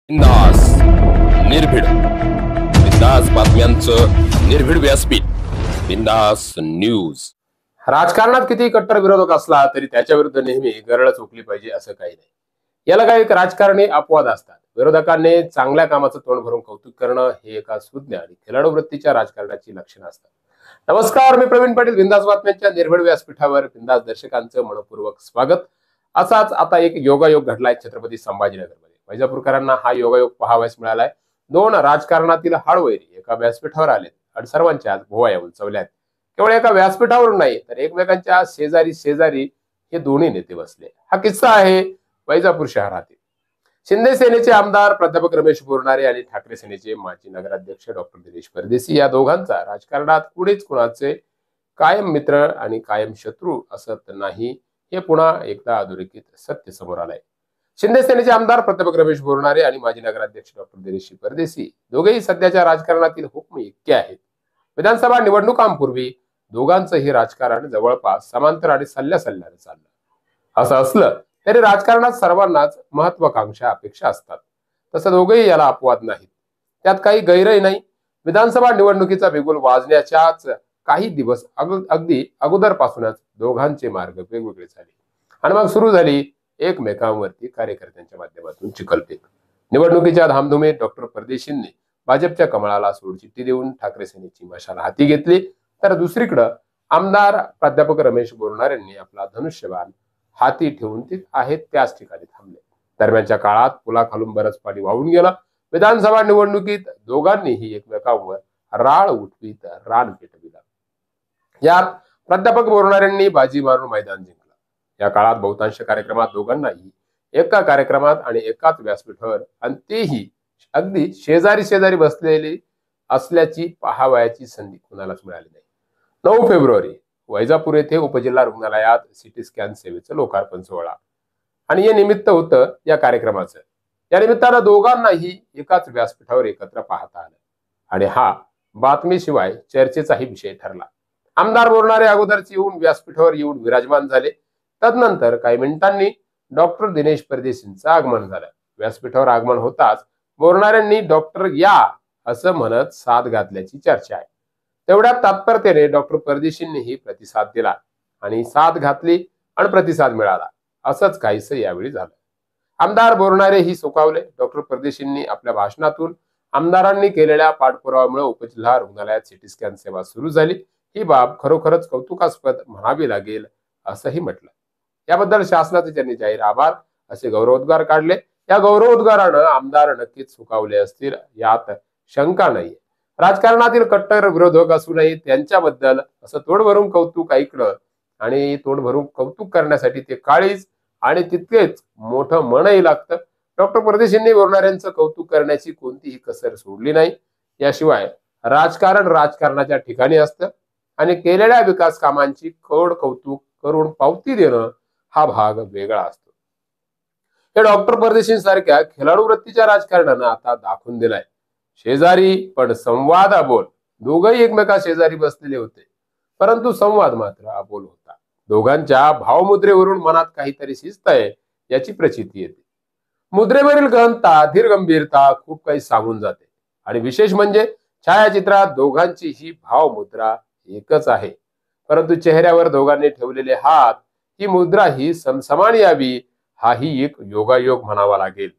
बिंदास निर्भीड बिंदास बातम्यांचं निर्भीड व्यासपीठ बिंदास न्यूज। राजकारणात किती कट्टर विरोधक असला तरी त्याच्या विरुद्ध नेहमी गरळ चुकली पाहिजे असं काही नाही। याला काही राजकारणी अपवाद असतात। विरोधकांनी चांगल्या कामाचं तोंड भरून कौतुक करणं हे एका सुज्ञ आणि खेळाडू वृत्तीच्या राजकारणाची लक्षणं असतात। नमस्कार, मी प्रवीण पाटील। बिंदास बातम्यांच्या निर्भीड व्यासपीठावर बिंदास दर्शकांचं मनपूर्वक स्वागत। असाच आता एक योगायोग घडलाय छत्रपती संभाजीनगरमध्ये। वैजापूरकरांना हा योगायोग पाहावयास मिळालाय। दोन राजकारणातील हाडवैरी एका व्यासपीठावर आलेत आणि सर्वांच्या भोवया उंचावल्यात। केवळ एका व्यासपीठावर नाही तर एकमेकांच्या शेजारी शेजारी हे दोन्ही नेते बसले। हा किस्सा आहे वैजापूर शहरातील। शिंदे सेनेचे आमदार प्राध्यापक रमेश बोरनारे आणि ठाकरे सेनेचे माजी नगराध्यक्ष डॉक्टर दिनेश परदेशी या दोघांचा राजकारणात कुणीच कुणाचे कायम मित्र आणि कायम शत्रू असत नाही हे पुन्हा एकदा अधोरेखित सत्य समोर आलंय। शिंदे सेनेचे आमदार प्राध्यापक रमेश बोरनारे आणि माजी नगराध्यक्ष डॉक्टर दिनेश परदेशी दोघेही सध्याच्या राजकारणातील हुकमी इतके आहेत। विधानसभा निवडणुकांपूर्वी दोघांचंही राजकारण जवळपास समांतर आणि सल्ल्यासल्ल्याने चाललं। असं असलं तरी राजकारणात सर्वांनाच महत्वाकांक्षा अपेक्षा असतात। तसं दोघेही याला अपवाद नाहीत। त्यात काही गैरही नाही। विधानसभा निवडणुकीचा बिगुल वाजण्याच्याच काही दिवस अगदी अगोदरपासूनच दोघांचे मार्ग वेगवेगळे झाले आणि मग सुरू झाली एकमेकांवरती कार्यकर्त्यांच्या माध्यमातून चिखलफेक। निवडणुकीच्या धामधुमीत डॉक्टर परदेशींनी भाजपच्या कमळाला सोडचिठ्ठी देऊन ठाकरे सेनेची मशाल हाती घेतली, तर दुसरीकडे आमदार प्राध्यापक रमेश बोरनारेंनी आपला धनुष्यबाण हाती ठेवून ते आहेत त्याच ठिकाणी थांबले। दरम्यानच्या काळात पुलाखालून बरंच पाणी वाहून गेलं। विधानसभा निवडणुकीत दोघांनीही एकमेकांवर राळ उठवीत रान पेटविलं। यात प्राध्यापक बोरनारेंनी बाजी मारून मैदान जिंकलं। या काळात बहुतांश कार्यक्रमात दोघांनाही एका कार्यक्रमात आणि एकाच व्यासपीठावर आणि तेही अगदी शेजारी शेजारी बसलेली असल्याची पाहावयाची संधी कुणालाच मिळाली नाही। 9 फेब्रुवारी वैजापूर येथे उपजिल्हा रुग्णालयात सिटी स्कॅन सेवेचं लोकार्पण सोहळा आणि हे निमित्त होतं या कार्यक्रमाचं। या निमित्तानं दोघांनाही एकाच व्यासपीठावर एकत्र पाहता आलं आणि हा बातमीशिवाय चर्चेचाही विषय ठरला। आमदार बोरनारे अगोदरच व्यासपीठावर येऊन विराजमान झाले। तदनंतर काही मिनिटांनी डॉक्टर दिनेश परदेशींचं आगमन झालं। व्यासपीठावर आगमन होताच बोरनारेंनी डॉक्टर या असं म्हणत साद घातल्याची चर्चा आहे। तेवढ्यात तात्परतेने डॉक्टर परदेशींनीही प्रतिसाद दिला आणि साद घातली आणि प्रतिसाद मिळाला। असंच काहीसं यावेळी झालं। आमदार बोरनारे ही सुकावले। डॉक्टर परदेशींनी आपल्या भाषणातून आमदारांनी केलेल्या पाठपुराव्यामुळे उपजिल्हा रुग्णालयात सिटी स्कॅन सेवा सुरू झाली ही बाब खरोखरच कौतुकास्पद म्हणावी लागेल असंही म्हटलं। याबद्दल शासनाचे त्यांनी जाहीर आभार असे गौरवोद्गार काढले। या गौरवोद्गारानं आमदार नक्कीच सुकावले असतील यात शंका नाहीये। राजकारणातील कट्टर विरोधक असूनही त्यांच्याबद्दल असं तोंड भरून कौतुक ऐकलं आणि तोंड भरून कौतुक करण्यासाठी ते काळीज आणि तितकेच मोठं मनही लागतं। डॉक्टर परदेशींनी बोरनाऱ्यांचं कौतुक करण्याची कोणतीही कसर सोडली नाही। याशिवाय राजकारण राजकारणाच्या ठिकाणी असतं आणि केलेल्या विकास कामांची कौतुक करून पावती देणं हा भाग वेगळा असतो। हे डॉक्टर परदेशींसारख्या खेळाडू वृत्तीच्या राजकारणानं आता दाखवून दिलाय। शेजारी पण संवाद अबोल। दोघंही एकमेका शेजारी बसलेले होते परंतु संवाद मात्र अबोल होता। दोघांच्या भावमुद्रेवरून मनात काहीतरी शिस्त आहे याची प्रचिती येते। मुद्रेवरील गहनता धीर गंभीरता खूप काही सांगून जाते आणि विशेष म्हणजे छायाचित्रात दोघांची ही भावमुद्रा एकच आहे परंतु चेहऱ्यावर दोघांनी ठेवलेले हात ही मुद्रा ही समसमान यावी हाही एक योगायोग म्हणावा लागेल।